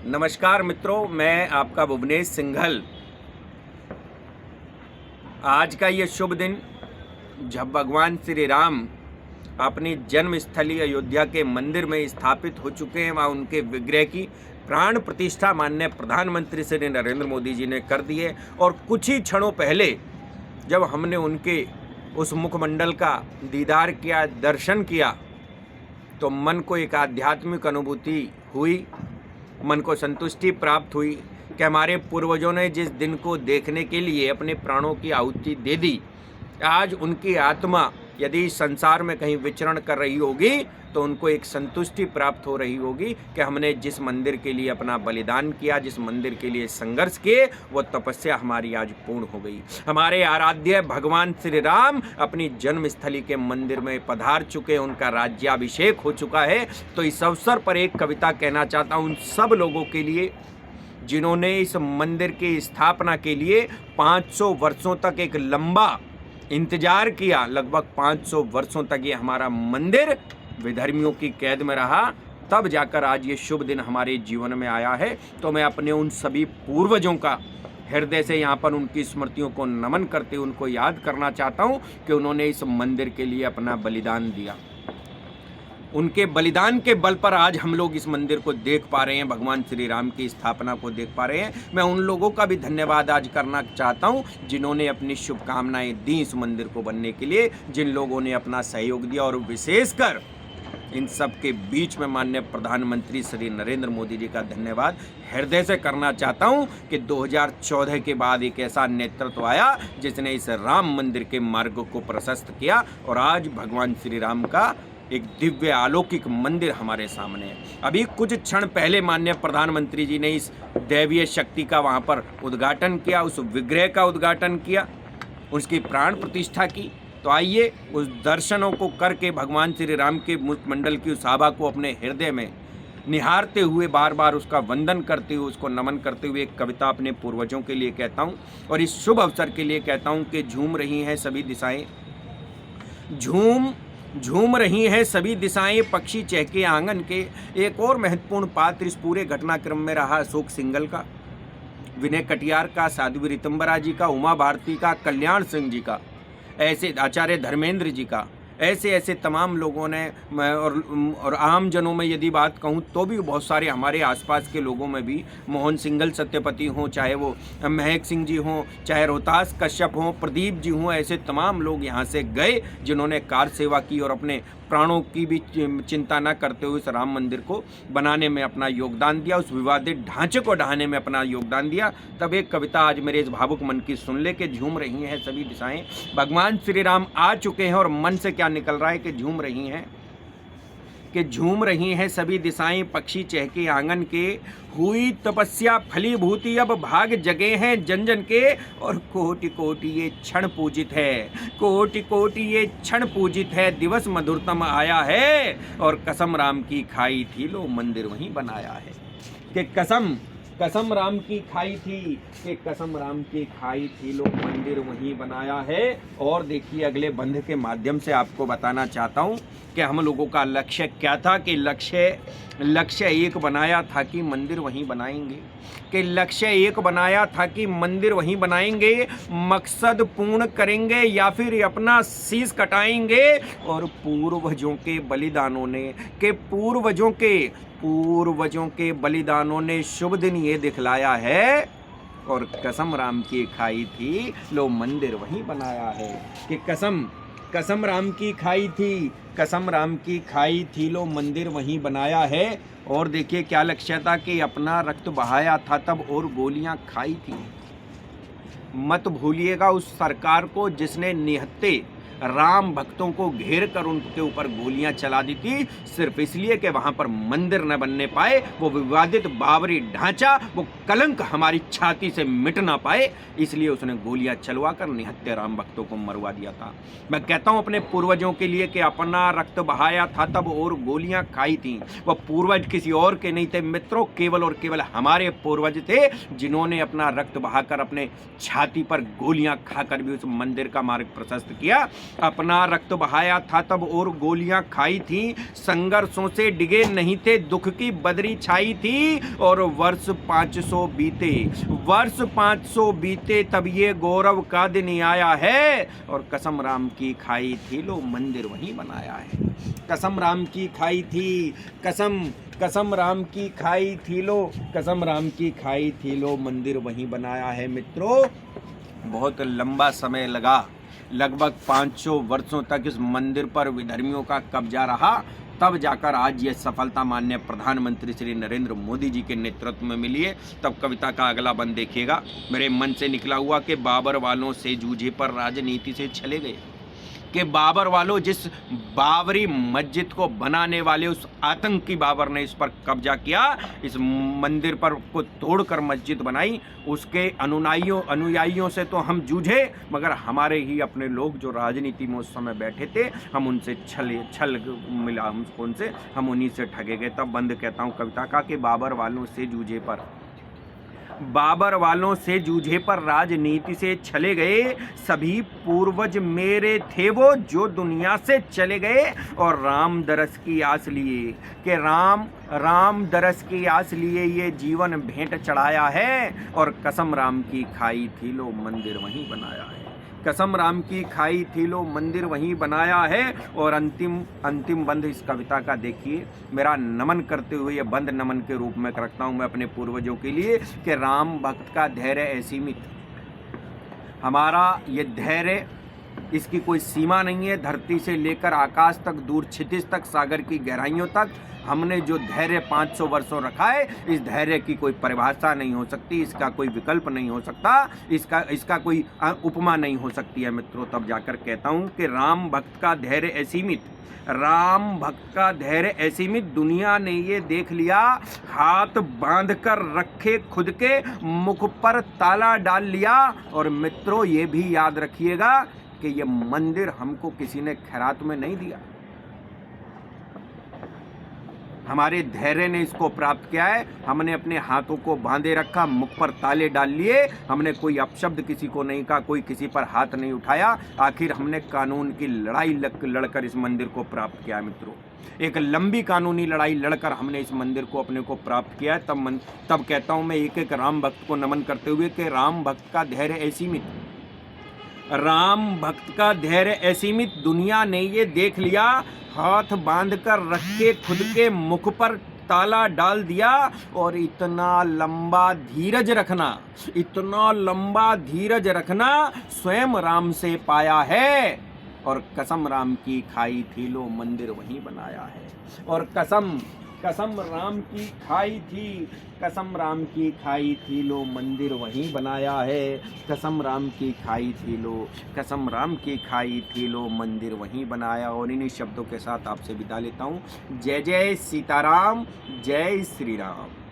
नमस्कार मित्रों, मैं आपका भुवनेश सिंघल। आज का ये शुभ दिन जब भगवान श्री राम अपनी जन्मस्थली अयोध्या के मंदिर में स्थापित हो चुके हैं, वहाँ उनके विग्रह की प्राण प्रतिष्ठा माननीय प्रधानमंत्री श्री नरेंद्र मोदी जी ने कर दी है। और कुछ ही क्षणों पहले जब हमने उनके उस मुखमंडल का दीदार किया, दर्शन किया, तो मन को एक आध्यात्मिक अनुभूति हुई, मन को संतुष्टि प्राप्त हुई कि हमारे पूर्वजों ने जिस दिन को देखने के लिए अपने प्राणों की आहुति दे दी, आज उनकी आत्मा यदि संसार में कहीं विचरण कर रही होगी तो उनको एक संतुष्टि प्राप्त हो रही होगी कि हमने जिस मंदिर के लिए अपना बलिदान किया, जिस मंदिर के लिए संघर्ष किए, वो तपस्या हमारी आज पूर्ण हो गई। हमारे आराध्य भगवान श्री राम अपनी जन्मस्थली के मंदिर में पधार चुके हैं, उनका राज्याभिषेक हो चुका है। तो इस अवसर पर एक कविता कहना चाहता हूँ उन सब लोगों के लिए जिन्होंने इस मंदिर की स्थापना के लिए 500 वर्षों तक एक लंबा इंतजार किया। लगभग 500 वर्षों तक ये हमारा मंदिर विधर्मियों की कैद में रहा, तब जाकर आज ये शुभ दिन हमारे जीवन में आया है। तो मैं अपने उन सभी पूर्वजों का हृदय से यहाँ पर उनकी स्मृतियों को नमन करते उनको याद करना चाहता हूँ कि उन्होंने इस मंदिर के लिए अपना बलिदान दिया। उनके बलिदान के बल पर आज हम लोग इस मंदिर को देख पा रहे हैं, भगवान श्री राम की स्थापना को देख पा रहे हैं। मैं उन लोगों का भी धन्यवाद आज करना चाहता हूं जिन्होंने अपनी शुभकामनाएं दी इस मंदिर को बनने के लिए, जिन लोगों ने अपना सहयोग दिया। और विशेषकर इन सब के बीच में माननीय प्रधानमंत्री श्री नरेंद्र मोदी जी का धन्यवाद हृदय से करना चाहता हूं कि 2014 के बाद एक ऐसा नेतृत्व आया जिसने इस राम मंदिर के मार्ग को प्रशस्त किया और आज भगवान श्री राम का एक दिव्य अलौकिक मंदिर हमारे सामने है। अभी कुछ क्षण पहले माननीय प्रधानमंत्री जी ने इस दैवीय शक्ति का वहाँ पर उद्घाटन किया, उस विग्रह का उद्घाटन किया, उसकी प्राण प्रतिष्ठा की। तो आइए उस दर्शनों को करके भगवान श्री राम के मुखमंडल की उस आभा को अपने हृदय में निहारते हुए, बार बार उसका वंदन करते हुए, उसको नमन करते हुए एक कविता अपने पूर्वजों के लिए कहता हूँ और इस शुभ अवसर के लिए कहता हूँ कि झूम रही हैं सभी दिशाएँ, झूम रही हैं सभी दिशाएं, पक्षी चहके आंगन के। एक और महत्वपूर्ण पात्र इस पूरे घटनाक्रम में रहा अशोक सिंघल का, विनय कटियार का, साध्वी रितंबरा जी का, उमा भारती का, कल्याण सिंह जी का, ऐसे आचार्य धर्मेंद्र जी का, ऐसे तमाम लोगों ने और आम जनों में यदि बात कहूँ तो भी बहुत सारे हमारे आसपास के लोगों में भी, मोहन सिंघल सत्यपति हों, चाहे वो महक सिंह जी हों, चाहे रोहतास कश्यप हों, प्रदीप जी हों, ऐसे तमाम लोग यहाँ से गए जिन्होंने कार सेवा की और अपने प्राणों की भी चिंता न करते हुए इस राम मंदिर को बनाने में अपना योगदान दिया, उस विवादित ढांचे को ढहाने में अपना योगदान दिया। तब एक कविता आज मेरे इस भावुक मन की सुन ले के झूम रही हैं सभी दिशाएं, भगवान श्री राम आ चुके हैं और मन से क्या निकल रहा है कि झूम रही हैं, कि झूम रही हैं सभी दिशाएं, पक्षी चहके आंगन के, हुई तपस्या फलीभूति अब भाग जगे हैं जन जन के, और कोटि कोटि ये क्षण पूजित है, कोटि कोटि ये क्षण पूजित है, दिवस मधुरतम आया है, और कसम राम की खाई थी लो मंदिर वहीं बनाया है। कि कसम राम की खाई थी, कि कसम राम की खाई थी लो मंदिर वहीं बनाया है। और देखिए अगले बंध के माध्यम से आपको बताना चाहता हूँ कि हम लोगों का लक्ष्य क्या था, कि लक्ष्य एक बनाया था कि मंदिर वहीं बनाएंगे, कि लक्ष्य एक बनाया था कि मंदिर वहीं बनाएंगे, मकसद पूर्ण करेंगे या फिर अपना शीश कटाएंगे। और पूर्वजों के बलिदानों ने, कि पूर्वजों के बलिदानों ने शुभ दिन ये दिखलाया है, और कसम राम की खाई थी लो मंदिर वहीं बनाया है। कि कसम राम की खाई थी, कसम राम की खाई थी लो मंदिर वहीं बनाया है। और देखिए क्या लक्ष्य था, कि अपना रक्त बहाया था तब और गोलियां खाई थी। मत भूलिएगा उस सरकार को जिसने निहत्थे राम भक्तों को घेर कर उनके ऊपर गोलियां चला दी थी, सिर्फ इसलिए कि वहां पर मंदिर न बनने पाए, वो विवादित बाबरी ढांचा, वो कलंक हमारी छाती से मिट ना पाए, इसलिए उसने गोलियां चलवा कर निहत्थे राम भक्तों को मरवा दिया था। मैं कहता हूं अपने पूर्वजों के लिए कि अपना रक्त बहाया था तब और गोलियां खाई थी। वह पूर्वज किसी और के नहीं थे मित्रों, केवल और केवल हमारे पूर्वज थे जिन्होंने अपना रक्त बहाकर अपने छाती पर गोलियां खाकर भी उस मंदिर का मार्ग प्रशस्त किया। अपना रक्त बहाया था तब और गोलियां खाई थी, संघर्षों से डिगे नहीं थे, दुख की बदरी छाई थी। और वर्ष 500 बीते तब ये गौरव का दिन आया है। और कसम राम की खाई थी लो मंदिर वहीं बनाया है। कसम राम की खाई थी, कसम राम की खाई थी लो, कसम राम की खाई थी लो, मंदिर वहीं बनाया है। मित्रों, बहुत लंबा समय लगा, लगभग 500 वर्षों तक इस मंदिर पर विधर्मियों का कब्जा रहा, तब जाकर आज ये सफलता माननीय प्रधानमंत्री श्री नरेंद्र मोदी जी के नेतृत्व में मिली है। तब कविता का अगला बंद देखिएगा। मेरे मन से निकला हुआ कि बाबर वालों से जूझे पर राजनीति से चले गए, कि बाबर वालों, जिस बाबरी मस्जिद को बनाने वाले उस आतंकी बाबर ने इस पर कब्जा किया, इस मंदिर पर को तोड़कर मस्जिद बनाई, उसके अनुयायियों से तो हम जूझे, मगर हमारे ही अपने लोग जो राजनीति में उस समय बैठे थे, हम उनसे छल मिला उनसे, हम उन्हीं से ठगे गए। तब बंद कहता हूँ कविता का कि बाबर वालों से जूझे पर राजनीति से चले गए, सभी पूर्वज मेरे थे वो जो दुनिया से चले गए। और राम दरस की आस लिए, कि राम दरस की आस लिए ये जीवन भेंट चढ़ाया है। और कसम राम की खाई थी लो मंदिर वहीं बनाया है। कसम राम की खाई थी लो मंदिर वहीं बनाया है। और अंतिम बंद इस कविता का देखिए, मेरा नमन करते हुए, यह बंद नमन के रूप में रखता हूँ मैं अपने पूर्वजों के लिए, कि राम भक्त का धैर्य असीमित। हमारा ये धैर्य, इसकी कोई सीमा नहीं है। धरती से लेकर आकाश तक, दूर क्षितिज तक, सागर की गहराइयों तक हमने जो धैर्य 500 वर्षों रखा है, इस धैर्य की कोई परिभाषा नहीं हो सकती, इसका कोई विकल्प नहीं हो सकता, इसका कोई उपमा नहीं हो सकती है। मित्रों, तब जाकर कहता हूँ कि राम भक्त का धैर्य असीमित, राम भक्त का धैर्य असीमित, दुनिया ने ये देख लिया, हाथ बांधकर रखे खुद के, मुख पर ताला डाल लिया। और मित्रों, ये भी याद रखिएगा कि ये मंदिर हमको किसी ने खैरात में नहीं दिया, हमारे धैर्य ने इसको प्राप्त किया है। हमने अपने हाथों को बांधे रखा, मुख पर ताले डाल लिए, हमने कोई अपशब्द किसी को नहीं कहा, कोई किसी पर हाथ नहीं उठाया। आखिर हमने कानून की लड़ाई लड़कर इस मंदिर को प्राप्त किया है। मित्रों, एक लंबी कानूनी लड़ाई लड़कर हमने इस मंदिर को अपने को प्राप्त किया है। तब कहता हूँ मैं एक राम भक्त को नमन करते हुए कि राम भक्त का धैर्य असीमित, राम भक्त का धैर्य असीमित, दुनिया ने ये देख लिया, हाथ बांधकर रखे खुद के, मुख पर ताला डाल दिया। और इतना लंबा धीरज रखना स्वयं राम से पाया है। और कसम राम की खाई थी लो मंदिर वहीं बनाया है। और कसम राम की खाई थी, कसम राम की खाई थी लो मंदिर वहीं बनाया है। कसम राम की खाई थी लो, कसम राम की खाई थी लो मंदिर वहीं बनाया। और इन्हीं शब्दों के साथ आपसे विदा लेता हूँ। जय जय सीताराम, जय श्री राम।